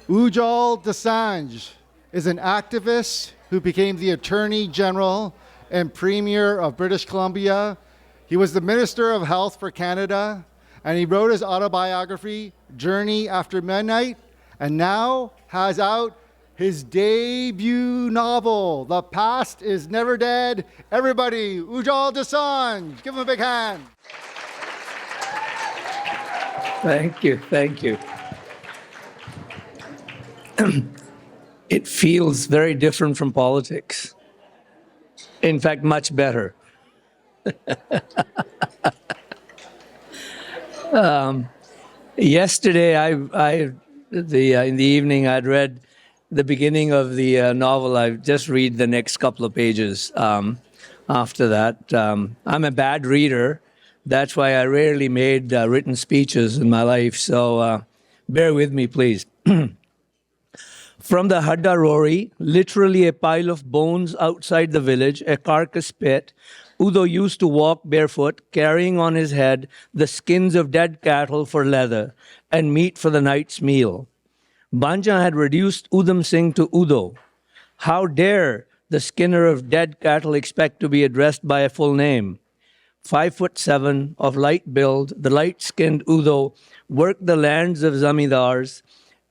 Ujjal Dosanjh is an activist who became the Attorney General and Premier of British Columbia. He was the Minister of Health for Canada, and he wrote his autobiography, Journey After Midnight, and now has out his debut novel, The Past is Never Dead. Everybody, Ujjal Dosanjh, give him a big hand. Thank you, thank you. It feels very different from politics. In fact, much better. Yesterday, in the evening, I'd read the beginning of the novel. I just read the next couple of pages after that. I'm a bad reader. That's why I rarely made written speeches in my life. So bear with me, please. From the Hadda Rory, literally a pile of bones outside the village, a carcass pit, Udo used to walk barefoot, carrying on his head the skins of dead cattle for leather and meat for the night's meal. Banjhan had reduced Udham Singh to Udo. How dare the skinner of dead cattle expect to be addressed by a full name? 5'7", of light build, the light-skinned Udo worked the lands of zamindars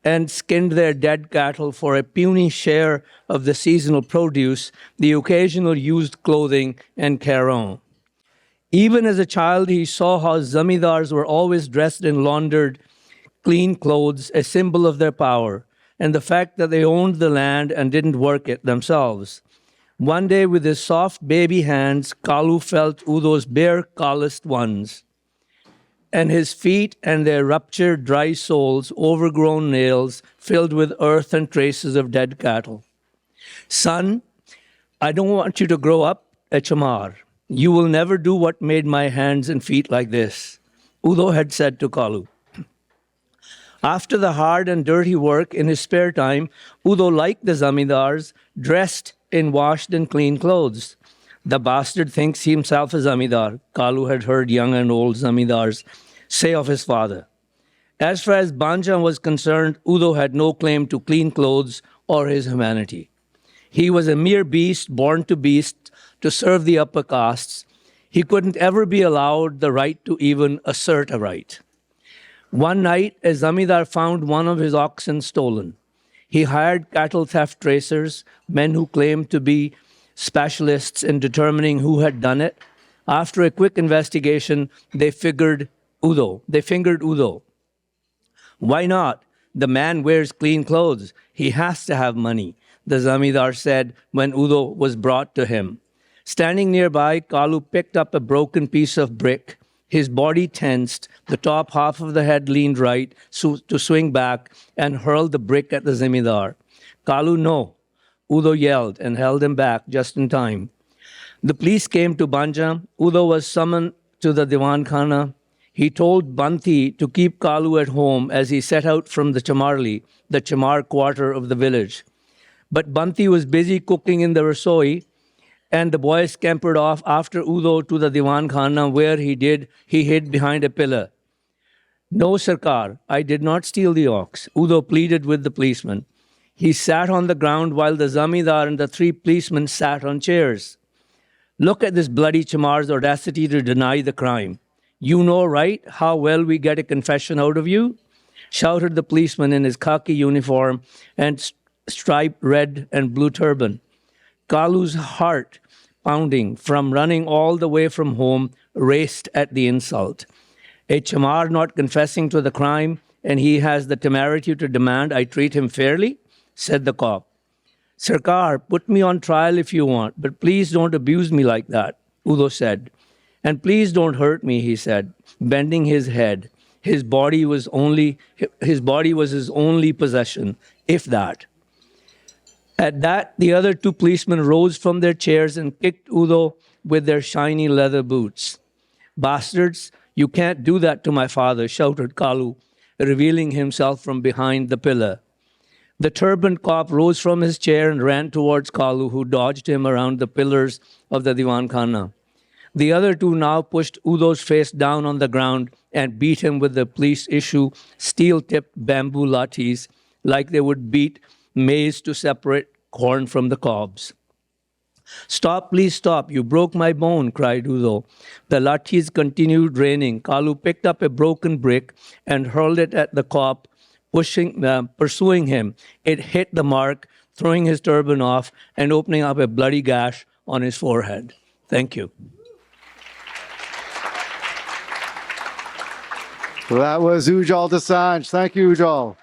and skinned their dead cattle for a puny share of the seasonal produce, the occasional used clothing, and crayons. Even as a child, he saw how zamindars were always dressed in laundered, clean clothes, a symbol of their power, and the fact that they owned the land and didn't work it themselves. One day, with his soft baby hands, Kalu felt Udo's bare, calloused ones, and his feet and their ruptured, dry soles, overgrown nails filled with earth and traces of dead cattle. Son, I don't want you to grow up a chamar. You will never do what made my hands and feet like this, Udo had said to Kalu. After the hard and dirty work in his spare time, Udo, like the zamindars, dressed in washed and clean clothes. The bastard thinks he himself a zamindar, Kalu had heard young and old zamindars say of his father. As far as Banjhan was concerned, Udo had no claim to clean clothes or his humanity. He was a mere beast, born to beast, to serve the upper castes. He couldn't ever be allowed the right to even assert a right. One night, a zamindar found one of his oxen stolen. He hired cattle theft tracers, men who claimed to be specialists in determining who had done it. After a quick investigation, they fingered Udo. Why not? The man wears clean clothes. He has to have money, the zamindar said when Udo was brought to him. Standing nearby, Kalu picked up a broken piece of brick. His body tensed, the top half of the head leaned right to swing back and hurled the brick at the zamindar. Kalu, no, Udo yelled and held him back just in time. The police came to Banjhan. Udo was summoned to the Diwan Khana. He told Banti to keep Kalu at home as he set out from the Chamarli, the Chamar quarter of the village. But Banti was busy cooking in the rasoi, and the boy scampered off after Udo to the Diwan Khana, where he hid behind a pillar. No, Sarkar, I did not steal the ox, Udo pleaded with the policeman. He sat on the ground while the zamindar and the three policemen sat on chairs. Look at this bloody Chamar's audacity to deny the crime. You know, right, how well we get a confession out of you? Shouted the policeman in his khaki uniform and striped red and blue turban. Kalu's heart, pounding from running all the way from home, raced at the insult. A Chamar not confessing to the crime, and he has the temerity to demand I treat him fairly, said the cop. Sarkar, put me on trial if you want, but please don't abuse me like that, Udo said. And please don't hurt me, he said, bending his head. His body was his only possession, if that. At that, the other two policemen rose from their chairs and kicked Udo with their shiny leather boots. Bastards, you can't do that to my father, shouted Kalu, revealing himself from behind the pillar. The turbaned cop rose from his chair and ran towards Kalu, who dodged him around the pillars of the Diwan Khana. The other two now pushed Udo's face down on the ground and beat him with the police issue steel-tipped bamboo lathis, like they would beat maize to separate corn from the cobs. Stop, please stop. You broke my bone, cried Udo. The lathis continued raining. Kalu picked up a broken brick and hurled it at the cop, pursuing him. It hit the mark, throwing his turban off and opening up a bloody gash on his forehead. Thank you. That was Ujjal Dosanjh. Thank you, Ujjal.